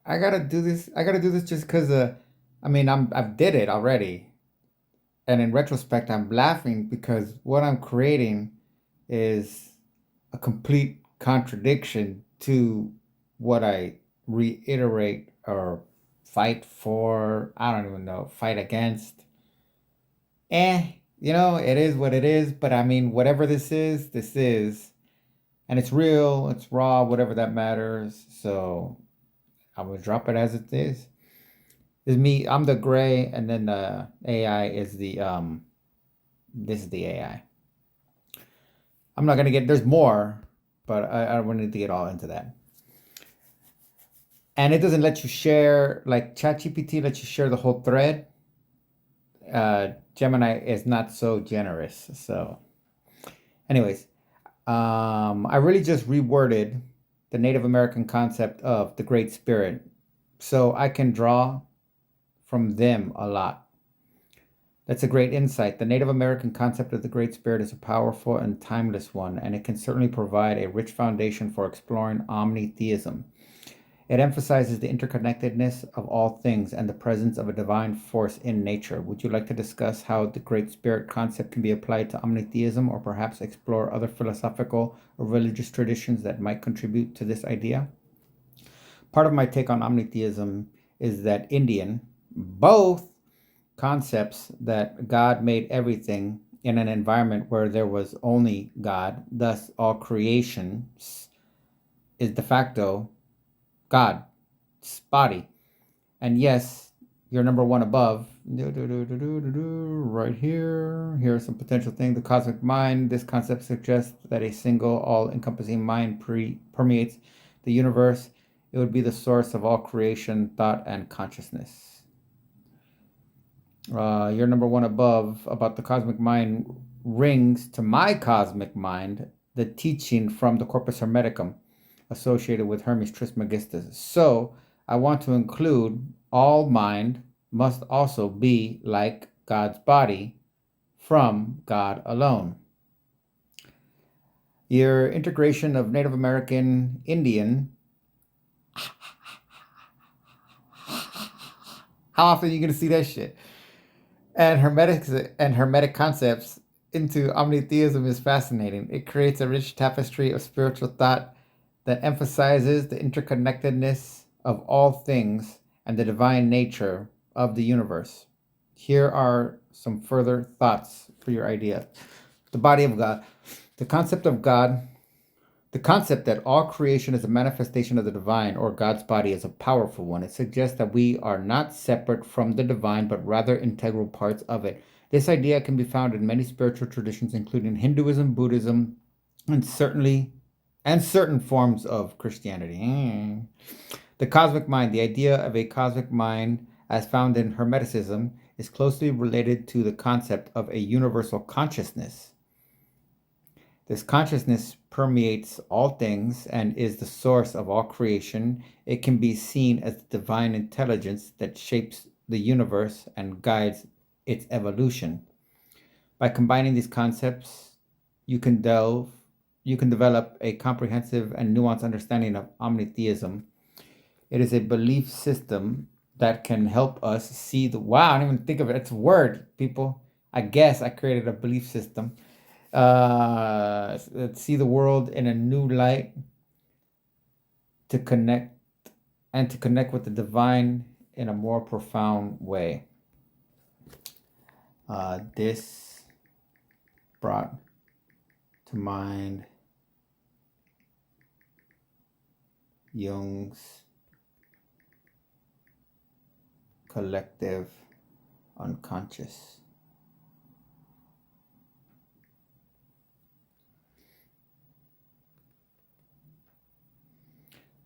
I gotta do this. I gotta do this just because. I mean, I've did it already, and in retrospect, I'm laughing because what I'm creating is a complete contradiction to what I reiterate or fight for. I don't even know. Fight against. It is what it is. But I mean, whatever this is, and it's real. It's raw. Whatever that matters. So I'm gonna drop it as it is me. I'm the gray, and then the AI is the This is the AI. I'm not gonna get. There's more, but I don't need to get all into that. And it doesn't let you share like ChatGPT lets you share the whole thread. Gemini is not so generous. So, anyways, I really just reworded the Native American concept of the Great Spirit, so I can draw from them a lot. That's a great insight. The Native American concept of the Great Spirit is a powerful and timeless one, and it can certainly provide a rich foundation for exploring omnitheism. It emphasizes the interconnectedness of all things and the presence of a divine force in nature. Would you like to discuss how the Great Spirit concept can be applied to omnitheism, or perhaps explore other philosophical or religious traditions that might contribute to this idea? Part of my take on omnitheism is that both concepts that God made everything in an environment where there was only God, thus all creation is de facto God's body. And yes, your number one above, right here, here's some potential thing. The cosmic mind. This concept suggests that a single, all-encompassing mind permeates the universe. It would be the source of all creation, thought, and consciousness. Your number one above about the cosmic mind rings to my cosmic mind the teaching from the Corpus Hermeticum associated with Hermes Trismegistus. So I want to include all mind must also be like God's body from God alone. Your integration of Native American Indian. How often are you going to see that shit? And hermetic concepts into omnitheism is fascinating. It creates a rich tapestry of spiritual thought that emphasizes the interconnectedness of all things and the divine nature of the universe. Here are some further thoughts for your idea. The body of God. The concept of God, the concept that all creation is a manifestation of the divine or God's body is a powerful one. It suggests that we are not separate from the divine, but rather integral parts of it. This idea can be found in many spiritual traditions, including Hinduism, Buddhism, and certain forms of Christianity. The cosmic mind. The idea of a cosmic mind, as found in Hermeticism, is closely related to the concept of a universal consciousness. This consciousness permeates all things and is the source of all creation. It can be seen as the divine intelligence that shapes the universe and guides its evolution. By combining these concepts, you can develop a comprehensive and nuanced understanding of omnitheism. It is a belief system that can help us see wow, I didn't even think of it. It's a word, people. I guess I created a belief system. See the world in a new light, to connect with the divine in a more profound way. This brought to mind Jung's collective unconscious.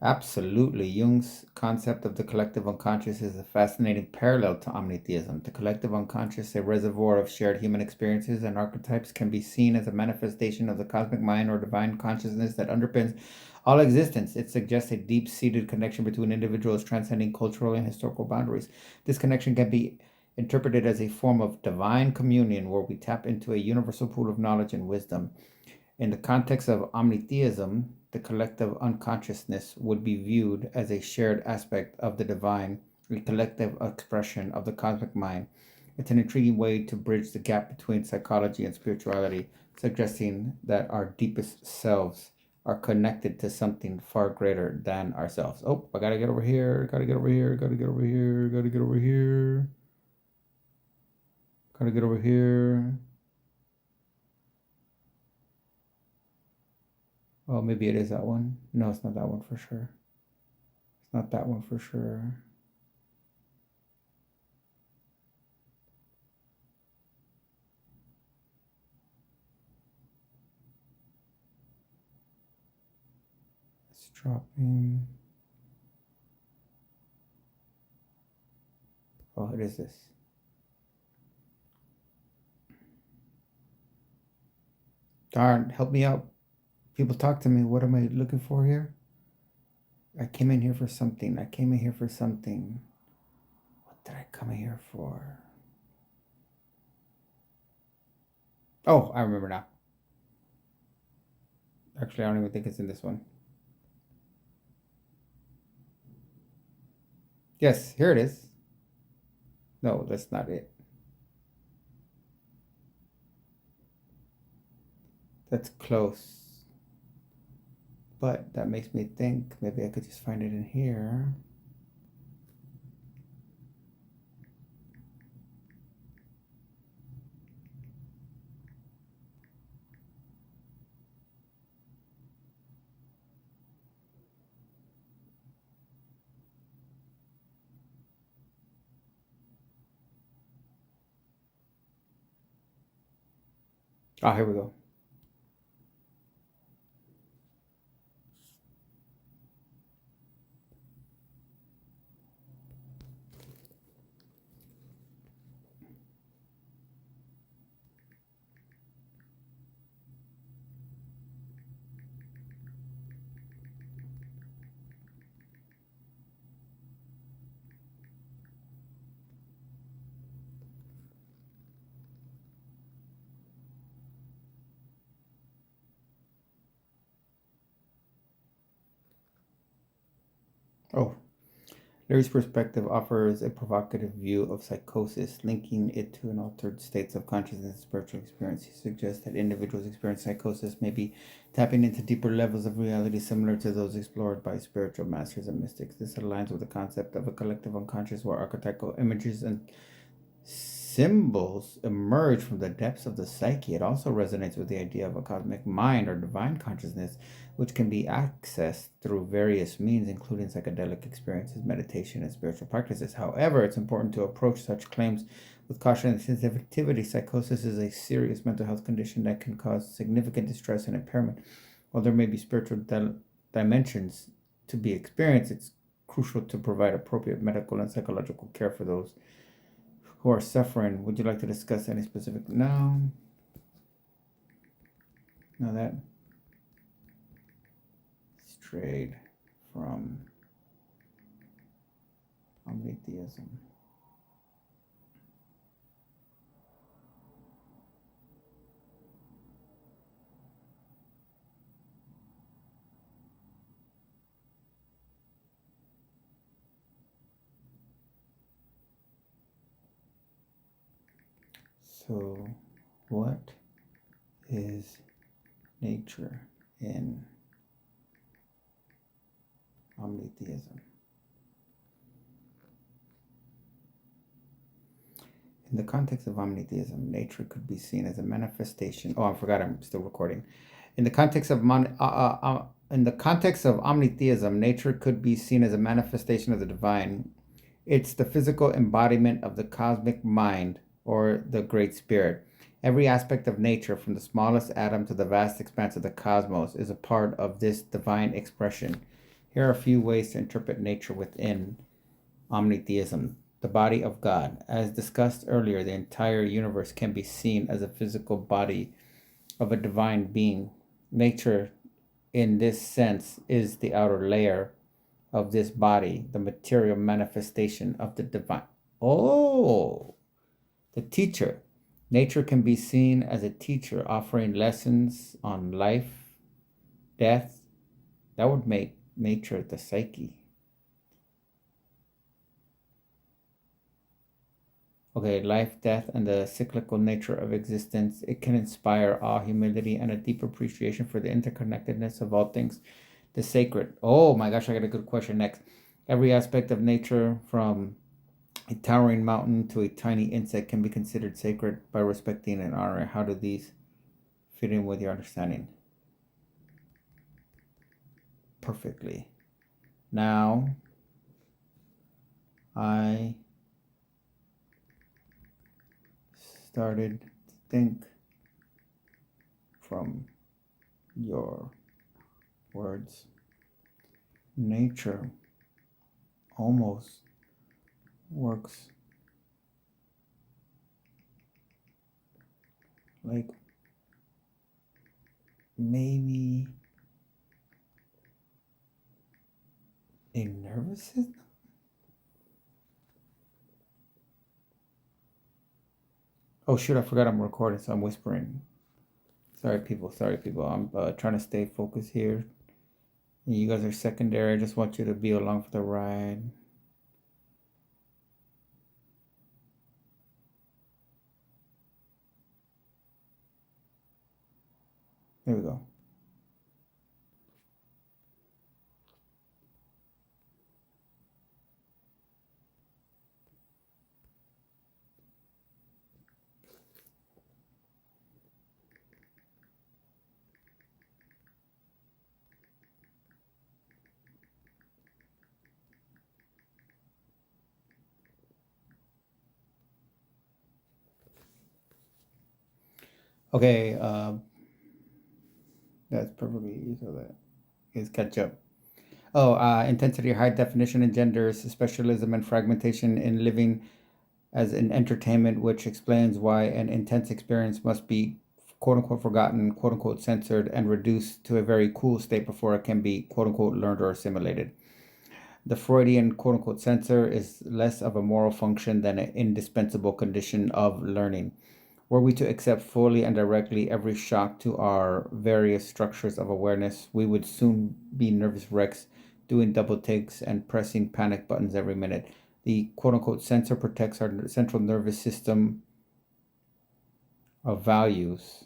Absolutely. Jung's concept of the collective unconscious is a fascinating parallel to omnitheism. The collective unconscious, a reservoir of shared human experiences and archetypes, can be seen as a manifestation of the cosmic mind or divine consciousness that underpins all existence. It suggests a deep-seated connection between individuals transcending cultural and historical boundaries. This connection can be interpreted as a form of divine communion where we tap into a universal pool of knowledge and wisdom. In the context of omnitheism, the collective unconsciousness would be viewed as a shared aspect of the divine, a collective expression of the cosmic mind. It's an intriguing way to bridge the gap between psychology and spirituality, suggesting that our deepest selves are connected to something far greater than ourselves. Oh, I gotta get over here, gotta get over here, gotta get over here, gotta get over here, gotta get over here. Oh, maybe it is that one. No, it's not that one for sure. It's not that one for sure. It's dropping. Oh, it is this. Darn, help me out. People talk to me. What am I looking for here? I came in here for something. I came in here for something. What did I come in here for? Oh, I remember now. Actually, I don't even think it's in this one. Yes, here it is. No, that's not it. That's close. But that makes me think maybe I could just find it in here. Ah, here we go. Oh, Larry's perspective offers a provocative view of psychosis, linking it to an altered states of consciousness and spiritual experience. He suggests that individuals experiencing psychosis may be tapping into deeper levels of reality similar to those explored by spiritual masters and mystics. This aligns with the concept of a collective unconscious where archetypal images and symbols emerge from the depths of the psyche. It also resonates with the idea of a cosmic mind or divine consciousness, which can be accessed through various means, including psychedelic experiences, meditation, and spiritual practices. However, it's important to approach such claims with caution and sensitivity. Psychosis is a serious mental health condition that can cause significant distress and impairment. While there may be spiritual dimensions to be experienced, it's crucial to provide appropriate medical and psychological care for those who are suffering. Would you like to discuss any specific? No. No, that strayed from omnitheism. So, what is nature in omnitheism? In the context of omnitheism, nature could be seen as a manifestation. Oh, I forgot. I'm still recording. In the context of omnitheism, nature could be seen as a manifestation of the divine. It's the physical embodiment of the cosmic mind or the Great Spirit. Every aspect of nature, from the smallest atom to the vast expanse of the cosmos, is a part of this divine expression. Here are a few ways to interpret nature within omnitheism. The body of God. As discussed earlier, the entire universe can be seen as a physical body of a divine being. Nature, in this sense, is the outer layer of this body, the material manifestation of the divine. Oh, the teacher. Nature can be seen as a teacher offering lessons on life, death. That would make nature the psyche. Okay, life, death, and the cyclical nature of existence. It can inspire awe, humility, and a deep appreciation for the interconnectedness of all things. The sacred. Oh my gosh, I got a good question next. Every aspect of nature, from a towering mountain to a tiny insect, can be considered sacred by respecting and honoring. How do these fit in with your understanding? Perfectly. Now, I started to think from your words. Nature almost works like maybe a nervous system? Oh shoot, I forgot I'm recording, so I'm whispering. Sorry, people. Sorry, people. I'm trying to stay focused here. You guys are secondary. I just want you to be along for the ride. There we go. Okay, that's perfectly so that is catch up. Oh, intensity, high definition engenders specialism and fragmentation in living as an entertainment, which explains why an intense experience must be quote unquote forgotten, quote unquote censored, and reduced to a very cool state before it can be quote unquote learned or assimilated. The Freudian quote unquote censor is less of a moral function than an indispensable condition of learning. Were we to accept fully and directly every shock to our various structures of awareness, we would soon be nervous wrecks doing double takes and pressing panic buttons every minute. The quote unquote censor protects our central nervous system of values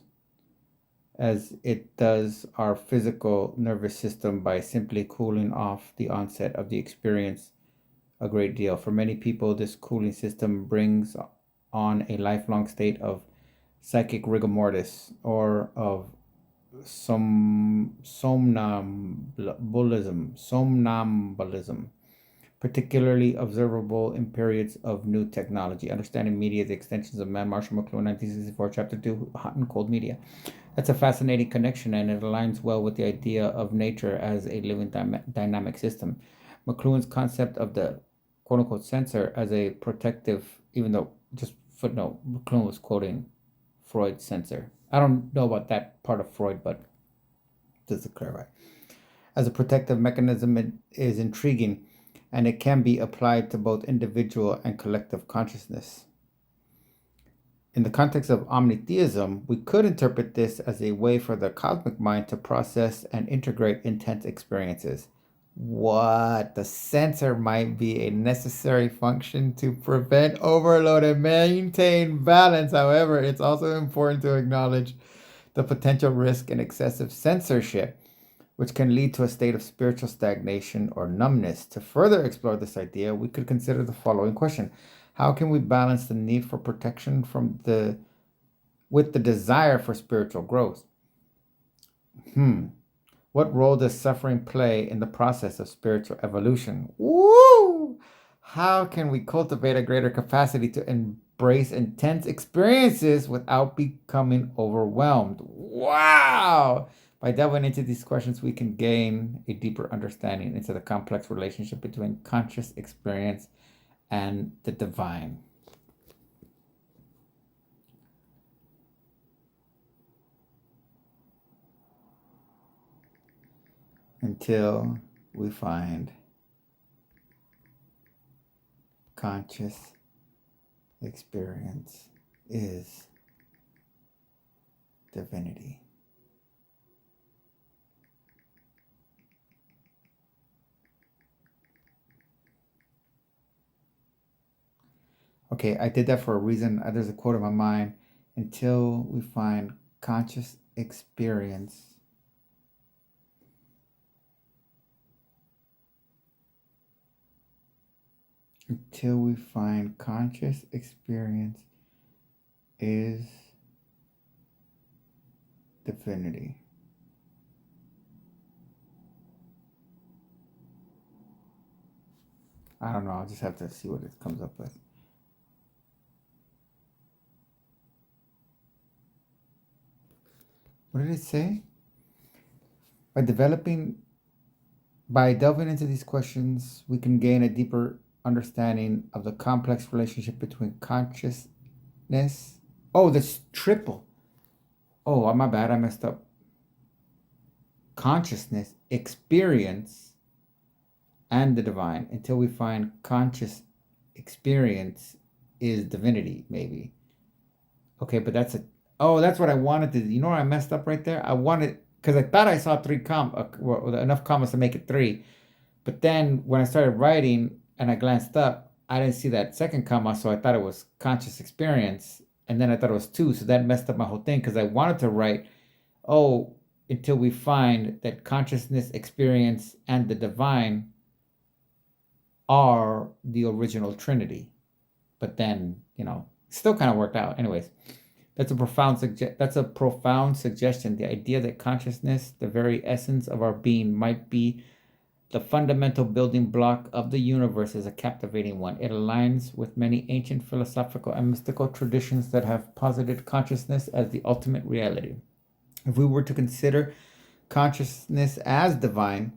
as it does our physical nervous system by simply cooling off the onset of the experience a great deal. For many people, this cooling system brings on a lifelong state of psychic rigor mortis or of somnambulism, particularly observable in periods of new technology. Understanding media, the extensions of man, Marshall McLuhan, 1964, Chapter 2, Hot and Cold Media. That's a fascinating connection, and it aligns well with the idea of nature as a living dynamic system. McLuhan's concept of the quote unquote censor as a protective, even though, just footnote, McLuhan was quoting Freud's censor. I don't know about that part of Freud, but just to clarify. As a protective mechanism, it is intriguing, and it can be applied to both individual and collective consciousness. In the context of omnitheism, we could interpret this as a way for the cosmic mind to process and integrate intense experiences. What? The sensor might be a necessary function to prevent overload and maintain balance. However, it's also important to acknowledge the potential risk in excessive censorship, which can lead to a state of spiritual stagnation or numbness. To further explore this idea, we could consider the following question. How can we balance the need for protection with the desire for spiritual growth? What role does suffering play in the process of spiritual evolution? Woo! How can we cultivate a greater capacity to embrace intense experiences without becoming overwhelmed? Wow! By delving into these questions, we can gain a deeper understanding into the complex relationship between conscious experience and the divine. Until we find conscious experience is divinity. Okay, I did that for a reason. There's a quote in my mind. Until we find conscious experience until we find conscious experience is divinity. I don't know. I'll just have to see what it comes up with. What did it say? By delving into these questions, we can gain a deeper understanding of the complex relationship between consciousness. Oh, that's triple. Oh, my bad. I messed up. Consciousness, experience, and the divine. Until we find conscious experience is divinity, maybe. Okay, but that's what I wanted to. You know where I messed up right there? Because I thought I saw enough commas to make it 3. But then when I started writing and I glanced up, I didn't see that second comma, so I thought it was conscious experience. And then I thought it was 2, so that messed up my whole thing because I wanted to write, until we find that consciousness, experience, and the divine are the original Trinity. But then, still kind of worked out. Anyways, that's a profound suggestion. The idea that consciousness, the very essence of our being, might be the fundamental building block of the universe is a captivating one. It aligns with many ancient philosophical and mystical traditions that have posited consciousness as the ultimate reality. If we were to consider consciousness as divine,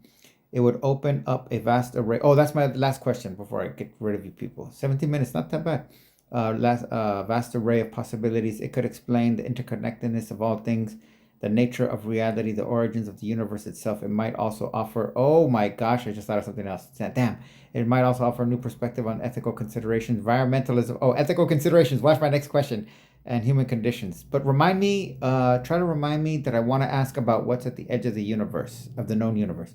it would open up a vast array. Oh, that's my last question before I get rid of you people. 17 minutes, not that bad. Vast array of possibilities. It could explain the interconnectedness of all things, the nature of reality, the origins of the universe itself. It might also offer, oh my gosh, I just thought of something else. Damn. It might also offer a new perspective on ethical considerations, environmentalism. Oh, ethical considerations. Watch my next question. And human conditions. But try to remind me that I want to ask about what's at the edge of the universe, of the known universe.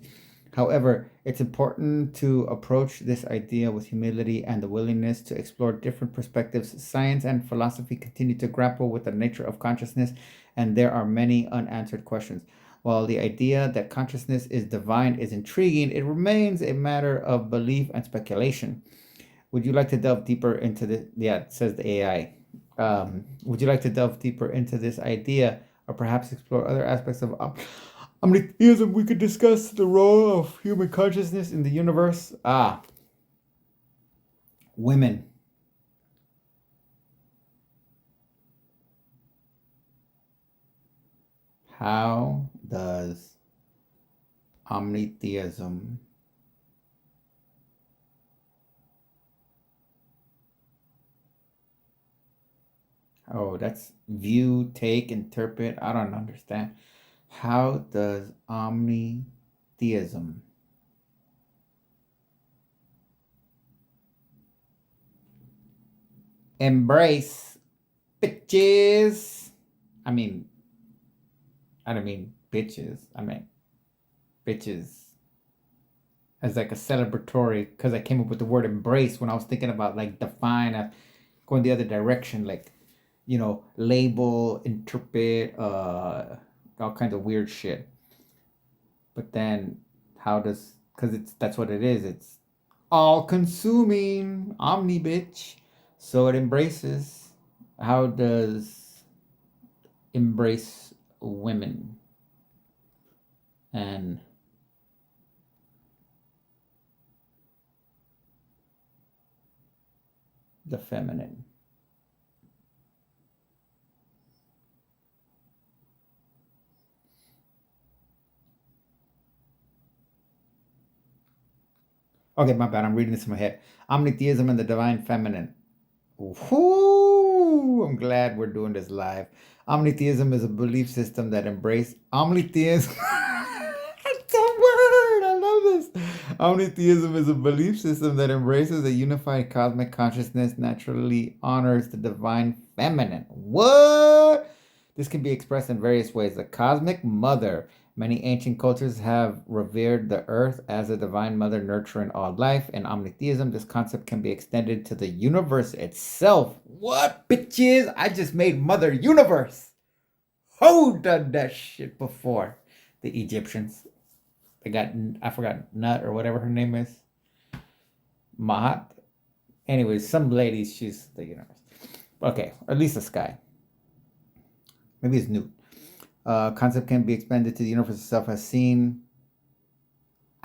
However, it's important to approach this idea with humility and the willingness to explore different perspectives. Science and philosophy continue to grapple with the nature of consciousness, and there are many unanswered questions. While the idea that consciousness is divine is intriguing, it remains a matter of belief and speculation. Would you like to delve deeper into this? Yeah, it says the AI. Would you like to delve deeper into this idea or perhaps explore other aspects of omnitheism? We could discuss the role of human consciousness in the universe. Women. How does omnitheism that's view, take, interpret. I don't understand. How does omnitheism embrace bitches? I don't mean bitches. I mean bitches as like a celebratory, because I came up with the word embrace when I was thinking about like define, going the other direction, like label, interpret, all kinds of weird shit. But then because that's what it is. It's all consuming, omni bitch. So it embraces. How does embrace women and the feminine? Okay, my bad. I'm reading this in my head. Omnitheism and the divine feminine. Whoo! I'm glad we're doing this live. Omnitheism is a belief system that embraces omnitheism. That's a word. I love this. Omnitheism is a belief system that embraces a unified cosmic consciousness, naturally honors the divine feminine. What? This can be expressed in various ways. The cosmic mother. Many ancient cultures have revered the earth as a divine mother nurturing all life. In omnitheism, this concept can be extended to the universe itself. What, bitches? I just made Mother Universe. Who done that shit before? The Egyptians. They got, I forgot, Nut or whatever her name is. Mahat. Anyways, some lady, she's the universe. Okay, or at least the sky. Maybe it's Newt. Concept can be expanded to the universe itself as seen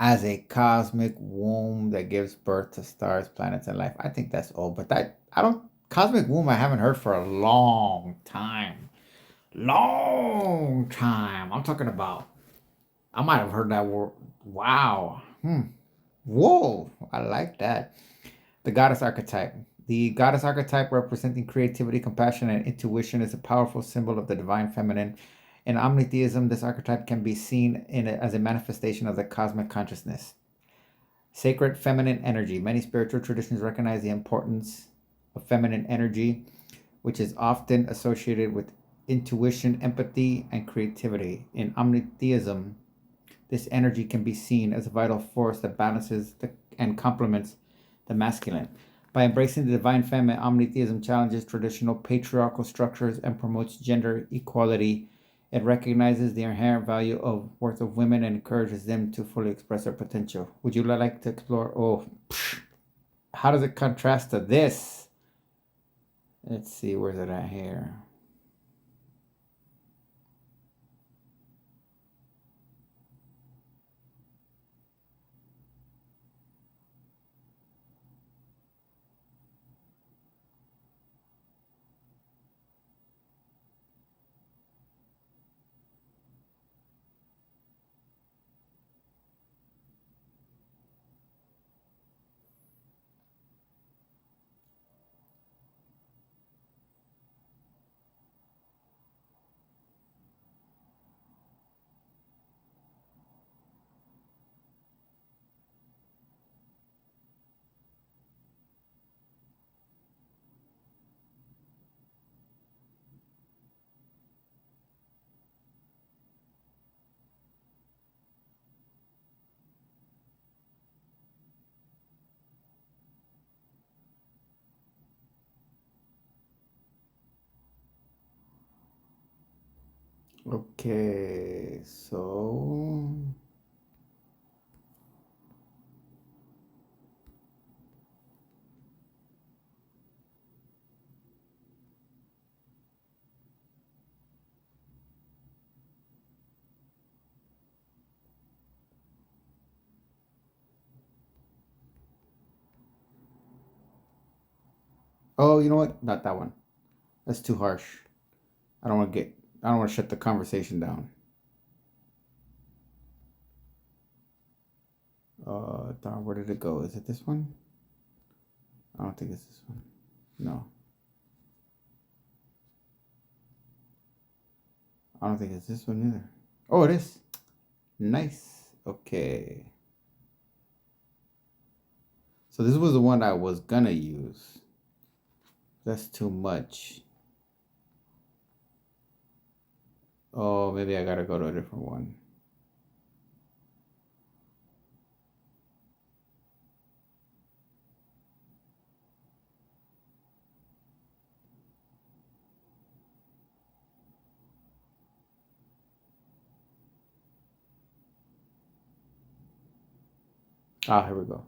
as a cosmic womb that gives birth to stars, planets, and life. I think that's old, but cosmic womb I haven't heard for a long time. Long time. I'm talking about, I might have heard that word. Wow. Whoa. I like that. The goddess archetype. The goddess archetype, representing creativity, compassion, and intuition, is a powerful symbol of the divine feminine. In omnitheism, this archetype can be seen as a manifestation of the cosmic consciousness. Sacred feminine energy. Many spiritual traditions recognize the importance of feminine energy, which is often associated with intuition, empathy, and creativity. In omnitheism, this energy can be seen as a vital force that balances and complements the masculine. By embracing the divine feminine, omnitheism challenges traditional patriarchal structures and promotes gender equality. It recognizes the inherent value of worth of women and encourages them to fully express their potential. Would you like to explore? How does it contrast to this? Let's see, where's it at here? Okay, so you know what? Not that one. That's too harsh. I don't want to shut the conversation down. Darn, where did it go? Is it this one? I don't think it's this one. No. I don't think it's this one either. Oh, it is. Nice. Okay. So this was the one I was gonna use. That's too much. Oh, maybe I gotta go to a different one. Ah, here we go.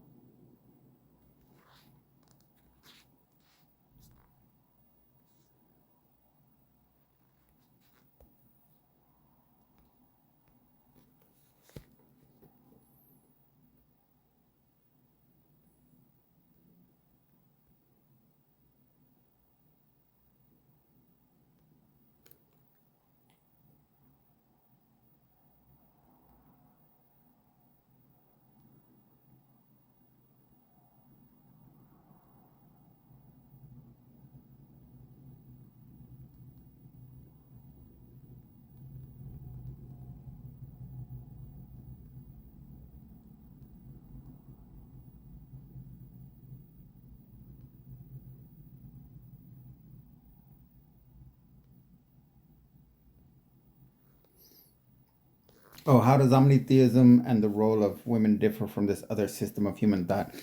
Oh, how does omnitheism and the role of women differ from this other system of human thought?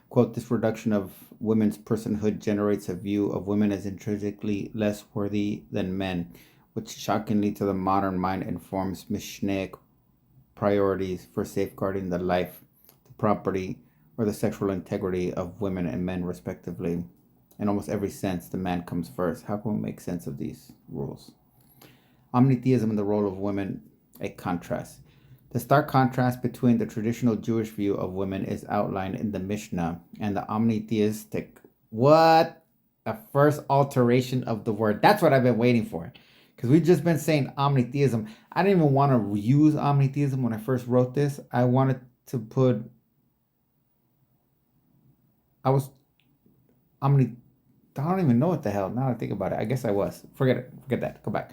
Quote, this reduction of women's personhood generates a view of women as intrinsically less worthy than men, which shockingly to the modern mind informs Mishnaic priorities for safeguarding the life, the property, or the sexual integrity of women and men, respectively. In almost every sense, the man comes first. How can we make sense of these rules? Omnitheism and the role of women, a contrast. The stark contrast between the traditional Jewish view of women is outlined in the Mishnah and the omnitheistic. What? A first alteration of the word. That's what I've been waiting for. Because we've just been saying omnitheism. I didn't even want to use omnitheism when I first wrote this. I wanted to put. I was. Omni. I don't even know what the hell. Now I think about it. I guess I was. Forget it. Forget that. Go back.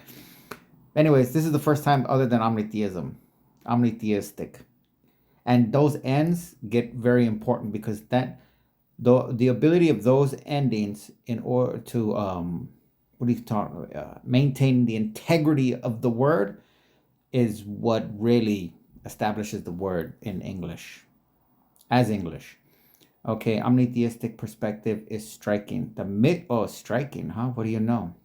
Anyways, this is the first time other than omnitheism. Omnitheistic. And those ends get very important because that the ability of those endings in order to what do you talk maintain the integrity of the word is what really establishes the word in English as English. Okay, omnitheistic perspective is striking. The myth, oh, striking, huh? What do you know?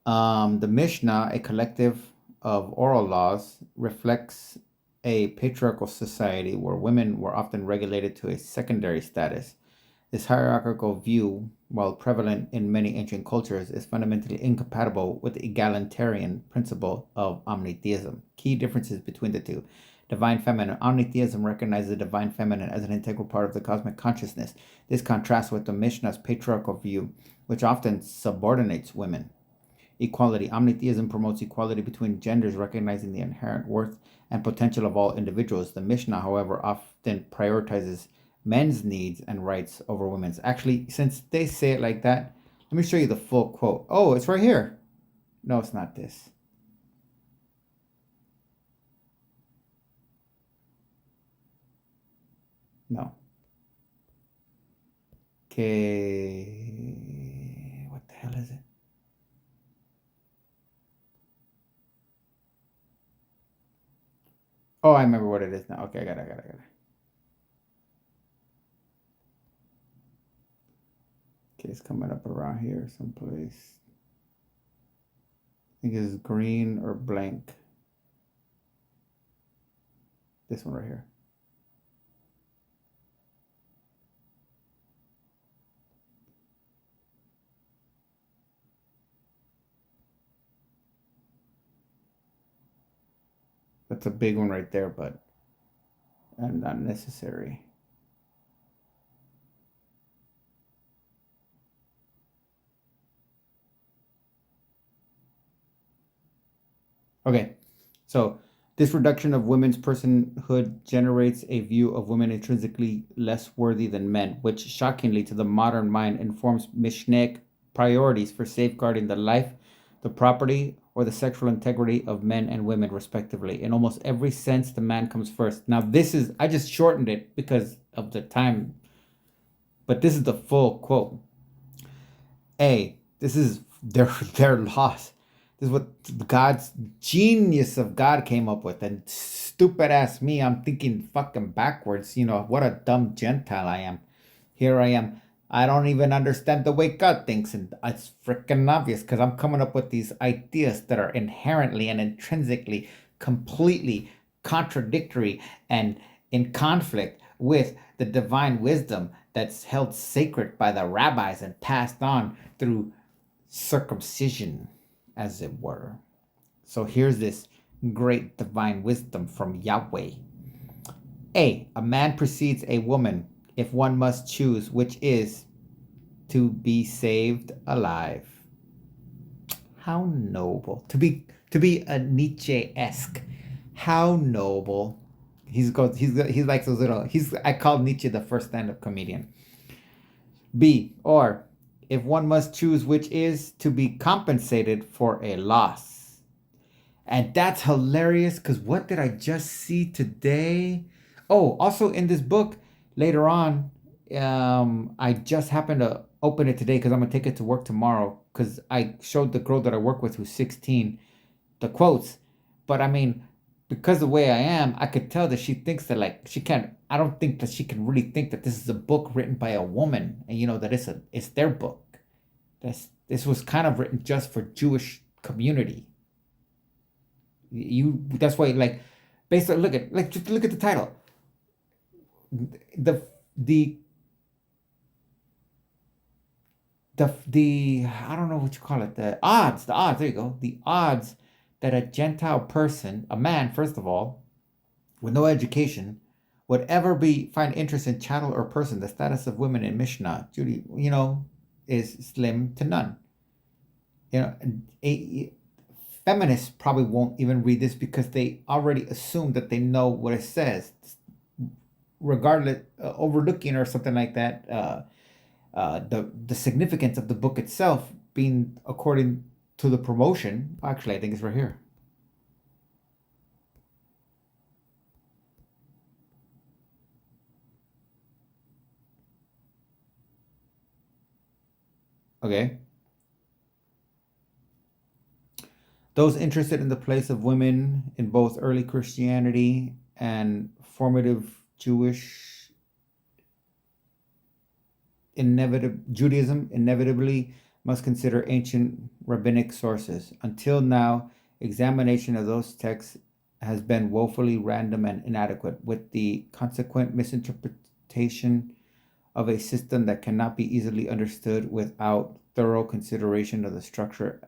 The Mishnah, a collective of oral laws, reflects a patriarchal society where women were often regulated to a secondary status. This hierarchical view, while prevalent in many ancient cultures, is fundamentally incompatible with the egalitarian principle of omnitheism. Key differences between the two. Divine feminine. Omnitheism recognizes the divine feminine as an integral part of the cosmic consciousness. This contrasts with the Mishnah's patriarchal view, which often subordinates women. Equality. Omnitheism promotes equality between genders, recognizing the inherent worth and potential of all individuals. The Mishnah, however, often prioritizes men's needs and rights over women's. Actually, since they say it like that, let me show you the full quote. Oh, it's right here. No, it's not this. No. Okay. What the hell is it? Oh, I remember what it is now. Okay, I got it. Okay, it's coming up around here someplace. I think it's green or blank. This one right here. That's a big one right there, but not necessary. Okay, so this reduction of women's personhood generates a view of women intrinsically less worthy than men, which shockingly to the modern mind informs Mishnaic priorities for safeguarding the life, the property, or the sexual integrity of men and women, respectively. In almost every sense, the man comes first. Now, this is, I just shortened it because of the time, but this is the full quote. This is their loss. This is what God's genius of God came up with. And stupid ass me, I'm thinking fucking backwards. You know, what a dumb Gentile I am. Here I am. I don't even understand the way God thinks. And it's freaking obvious because I'm coming up with these ideas that are inherently and intrinsically completely contradictory and in conflict with the divine wisdom that's held sacred by the rabbis and passed on through circumcision, as it were. So here's this great divine wisdom from Yahweh. A man precedes a woman if one must choose which is to be saved alive. How noble. To be a Nietzsche-esque. How noble. He's like those little, I call Nietzsche the first stand-up comedian. B, or if one must choose which is to be compensated for a loss. And that's hilarious because what did I just see today? Oh, also in this book later on, I just happened to open it today because I'm going to take it to work tomorrow because I showed the girl that I work with who's 16 the quotes. But I mean, because the way I am, I could tell that she thinks that like she can't. I don't think that she can really think that this is a book written by a woman, and that it's their book. This was kind of written just for Jewish community. That's why like basically just look at the title. The I don't know what you call it, the odds, there you go, the odds that a Gentile person, a man first of all, with no education, would ever find interest in chattel or person. The status of women in Mishnah, Judy, is slim to none. Feminists probably won't even read this because they already assume that they know what it says, regardless, overlooking or something like that. The significance of the book itself being according to the promotion. Actually, I think it's right here. Okay. Those interested in the place of women in both early Christianity and formative Jewish Judaism inevitably must consider ancient rabbinic sources. Until now, examination of those texts has been woefully random and inadequate, with the consequent misinterpretation of a system that cannot be easily understood without thorough consideration of the structure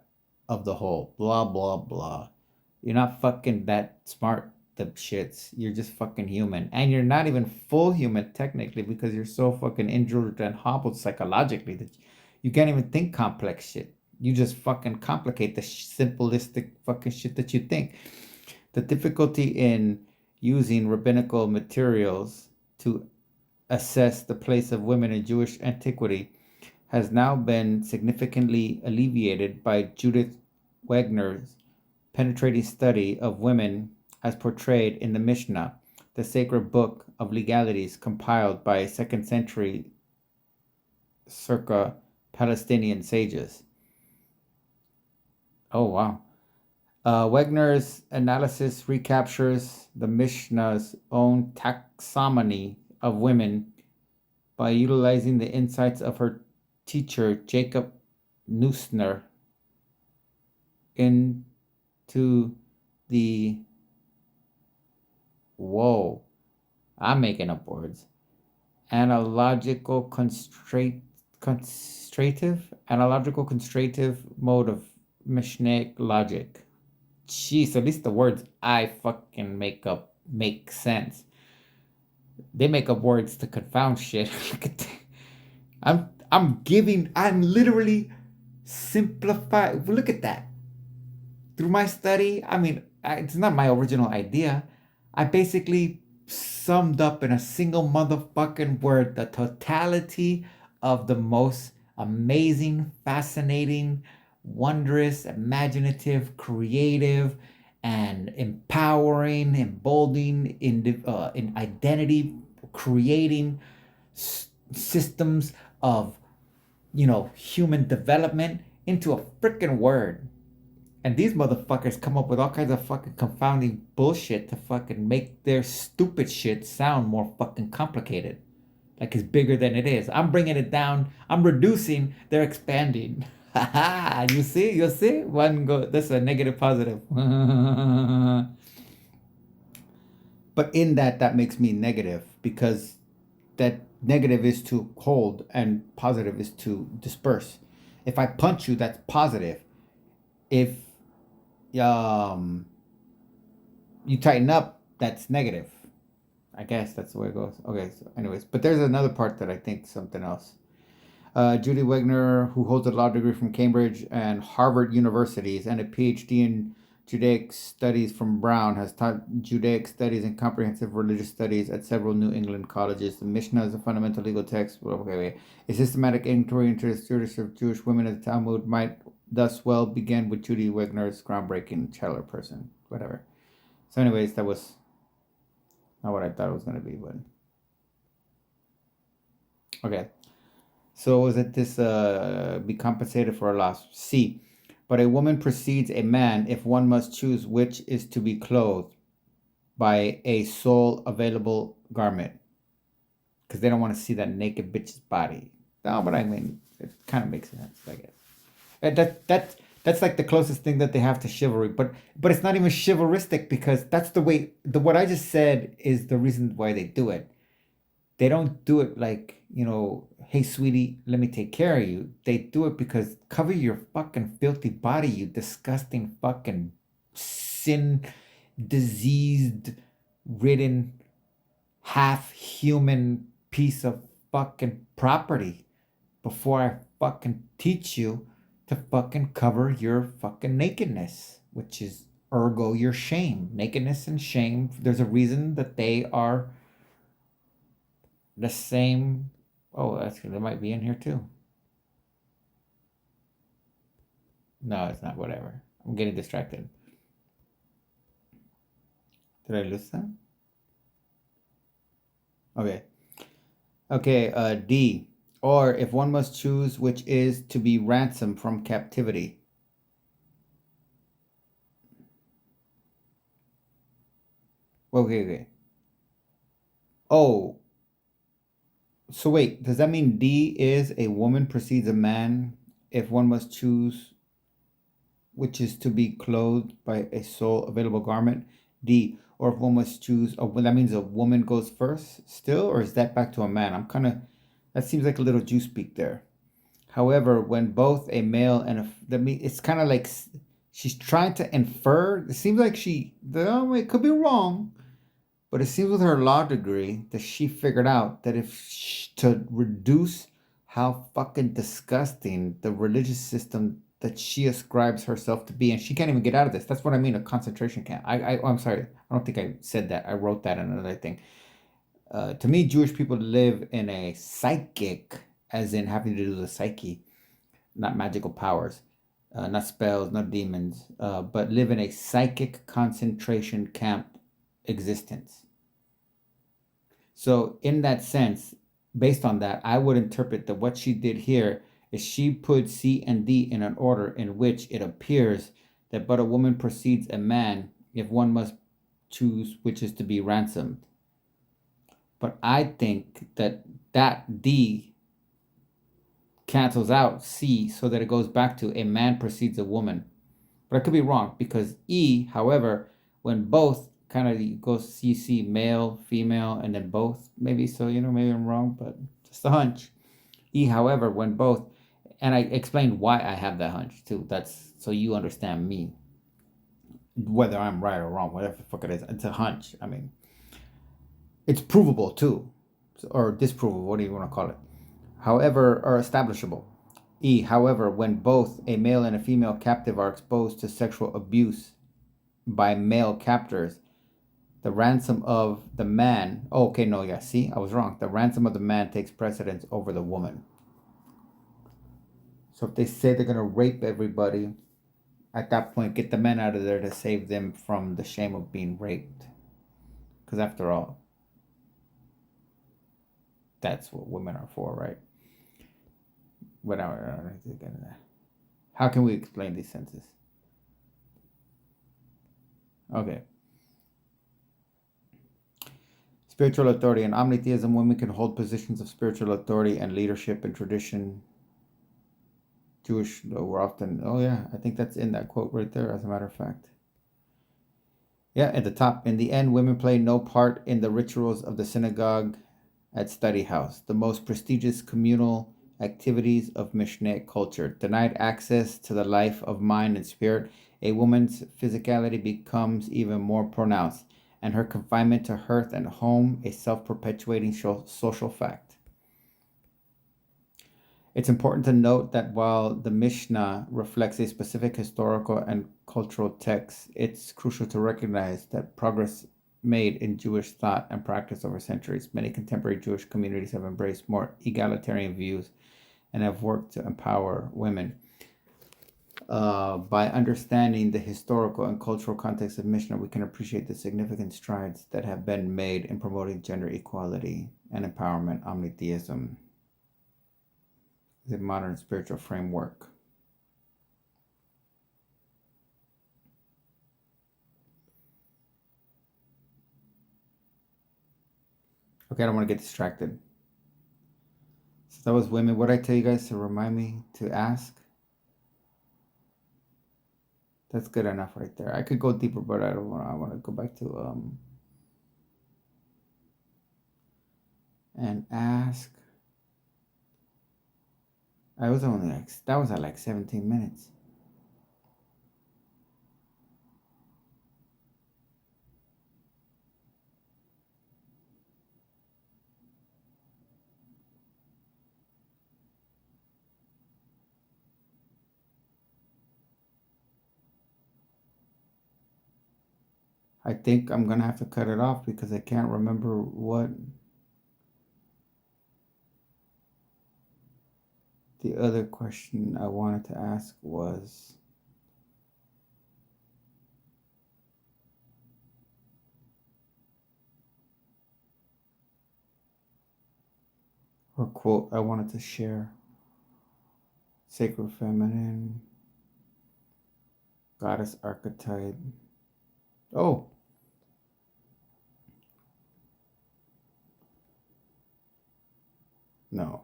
of the whole. Blah, blah, blah. You're not fucking that smart, the shits. You're just fucking human. And you're not even full human, technically, because you're so fucking injured and hobbled psychologically that you can't even think complex shit. You just fucking complicate the simplistic fucking shit that you think. The difficulty in using rabbinical materials to assess the place of women in Jewish antiquity has now been significantly alleviated by Judith Wagner's penetrating study of women as portrayed in the Mishnah, the sacred book of legalities compiled by 2nd century circa Palestinian sages. Oh, wow. Wagner's analysis recaptures the Mishnah's own taxonomy of women by utilizing the insights of her teacher Jacob Neusner into the I'm making up words. Analogical constraintive mode of Mishnaic logic. Jeez, at least the words I fucking make up make sense. They make up words to confound shit. I'm literally simplifying. Look at that. Through my study, I mean, it's not my original idea. I basically summed up in a single motherfucking word the totality of the most amazing, fascinating, wondrous, imaginative, creative, and empowering, emboldening in identity, creating systems of human development into a freaking word. And these motherfuckers come up with all kinds of fucking confounding bullshit to fucking make their stupid shit sound more fucking complicated. Like it's bigger than it is. I'm bringing it down. I'm reducing. They're expanding. Haha. You see? One go. That's a negative positive. But in that makes me negative because that negative is to hold and positive is to disperse. If I punch you, that's positive. If you tighten up, that's negative. I guess that's the way it goes. Okay, so anyways, but there's another part that I think something else. Judy Wagner, who holds a law degree from Cambridge and Harvard universities and a PhD in Judaic studies from Brown, has taught Judaic studies and comprehensive religious studies at several New England colleges. The Mishnah is a fundamental legal text. A systematic inquiry into the status of Jewish women in the Talmud might thus well begin with Judy Wagner's groundbreaking chattel person. Whatever. So anyways, that was not what I thought it was going to be, but okay. So was it this be compensated for a loss? C. but a woman precedes a man if one must choose which is to be clothed by a sole available garment. Because they don't want to see that naked bitch's body. No, but I mean, it kind of makes sense, I guess. That's like the closest thing that they have to chivalry, but it's not even chivalristic, because that's the way what I just said is the reason why they do it. They don't do it like, hey sweetie, let me take care of you. They do it because cover your fucking filthy body, you disgusting fucking sin diseased ridden half human piece of fucking property, before I fucking teach you to fucking cover your fucking nakedness, which is ergo your shame. Nakedness and shame, there's a reason that they are the same. Oh, they might be in here too. No, it's not. Whatever. I'm getting distracted. Did I lose them? Okay. Okay, D. Or if one must choose which is to be ransomed from captivity. Okay. Oh, so wait, does that mean D is a woman precedes a man if one must choose which is to be clothed by a sole available garment? D. Or if one must choose, that means a woman goes first still, or is that back to a man? That seems like a little Jew speak there. However, when both a male and it's kind of like she's trying to infer. It seems like it could be wrong, but it seems with her law degree that she figured out that to reduce how fucking disgusting the religious system that she ascribes herself to be, and she can't even get out of this. That's what I mean, a concentration camp. I'm sorry. I don't think I said that. I wrote that in another thing. To me, Jewish people live in a psychic, as in having to do with the psyche, not magical powers, not spells, not demons, but live in a psychic concentration camp existence. So in that sense, based on that, I would interpret that what she did here is she put C and D in an order in which it appears that but a woman precedes a man if one must choose which is to be ransomed. But I think that D cancels out C so that it goes back to a man precedes a woman. But I could be wrong, because E, however, when both kind of goes CC, male, female, and then both, maybe so, maybe I'm wrong, but just a hunch. E, however, when both, and I explained why I have that hunch too. That's so you understand me. Whether I'm right or wrong, whatever the fuck it is, it's a hunch. I mean, it's provable too, or disprovable, what do you want to call it? However, or establishable. E, however, when both a male and a female captive are exposed to sexual abuse by male captors, the ransom of the man. Oh, okay, no, yeah, see, I was wrong. The ransom of the man takes precedence over the woman. So if they say they're going to rape everybody, at that point, get the men out of there to save them from the shame of being raped. Because after all, that's what women are for, right? Whatever. How can we explain these senses? Okay. Spiritual authority. In omnitheism, women can hold positions of spiritual authority and leadership in tradition. Jewish, we're often, oh yeah, I think that's in that quote right there, as a matter of fact. Yeah, at the top. In the end, women play no part in the rituals of the synagogue at study house, the most prestigious communal activities of Mishnaic culture. Denied access to the life of mind and spirit, a woman's physicality becomes even more pronounced, and her confinement to hearth and home a self-perpetuating social fact. It's important to note that while the Mishnah reflects a specific historical and cultural text, it's crucial to recognize that progress made in Jewish thought and practice over centuries. Many contemporary Jewish communities have embraced more egalitarian views and have worked to empower women. By understanding the historical and cultural context of Mishnah, we can appreciate the significant strides that have been made in promoting gender equality and empowerment. Omnitheism is a modern spiritual framework. Okay, I don't want to get distracted. So that was women. What did I tell you guys to remind me to ask? That's good enough right there. I could go deeper, but I don't want. I want to go back to and ask. I was only like that was at like 17 minutes. I think I'm gonna have to cut it off because I can't remember what the other question I wanted to ask was. Or quote I wanted to share. Sacred feminine, goddess archetype. Oh, no.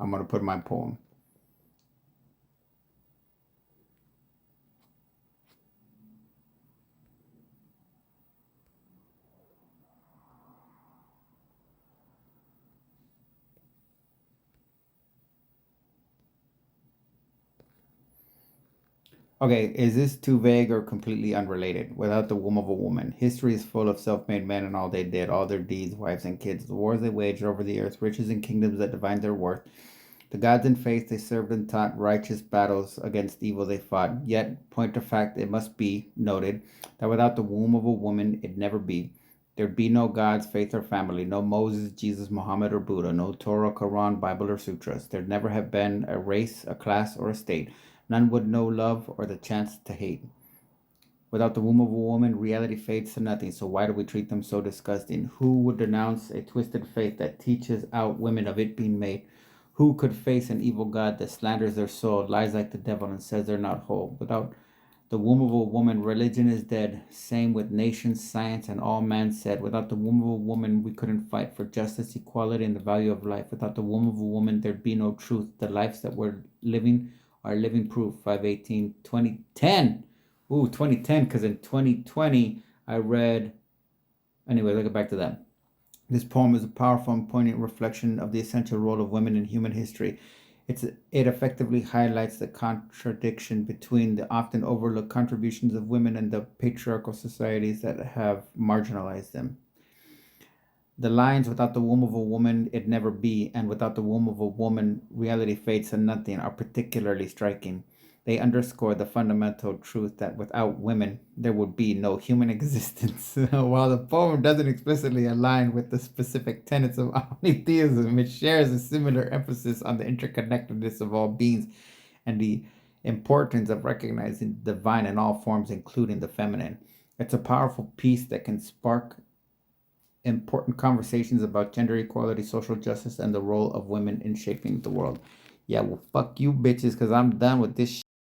I'm gonna put my poem. Okay, is this too vague or completely unrelated? Without the womb of a woman, history is full of self-made men and all they did, all their deeds, wives and kids, the wars they waged over the earth, riches and kingdoms that divined their worth, the gods and faith they served and taught, righteous battles against evil they fought. Yet, point of fact, it must be noted that without the womb of a woman, it'd never be. There'd be no gods, faith, or family, no Moses, Jesus, Muhammad, or Buddha, no Torah, Quran, Bible, or sutras. There'd never have been a race, a class, or a state. None would know love or the chance to hate. Without the womb of a woman, reality fades to nothing. So why do we treat them so disgusting? Who would denounce a twisted faith that teaches out women of it being made? Who could face an evil God that slanders their soul, lies like the devil, and says they're not whole? Without the womb of a woman, religion is dead. Same with nations, science, and all man said. Without the womb of a woman, we couldn't fight for justice, equality, and the value of life. Without the womb of a woman, there'd be no truth. The lives that we're living are living proof. 518, 2010. Ooh, 2010, because in 2020, I read. Anyway, let's get back to that. This poem is a powerful and poignant reflection of the essential role of women in human history. It effectively highlights the contradiction between the often overlooked contributions of women and the patriarchal societies that have marginalized them. The lines, without the womb of a woman, it'd never be, and without the womb of a woman, reality fades to nothing, are particularly striking. They underscore the fundamental truth that without women, there would be no human existence. While the poem doesn't explicitly align with the specific tenets of omnitheism, it shares a similar emphasis on the interconnectedness of all beings and the importance of recognizing the divine in all forms, including the feminine. It's a powerful piece that can spark important conversations about gender equality, social justice, and the role of women in shaping the world. Yeah, well, fuck you bitches, because I'm done with this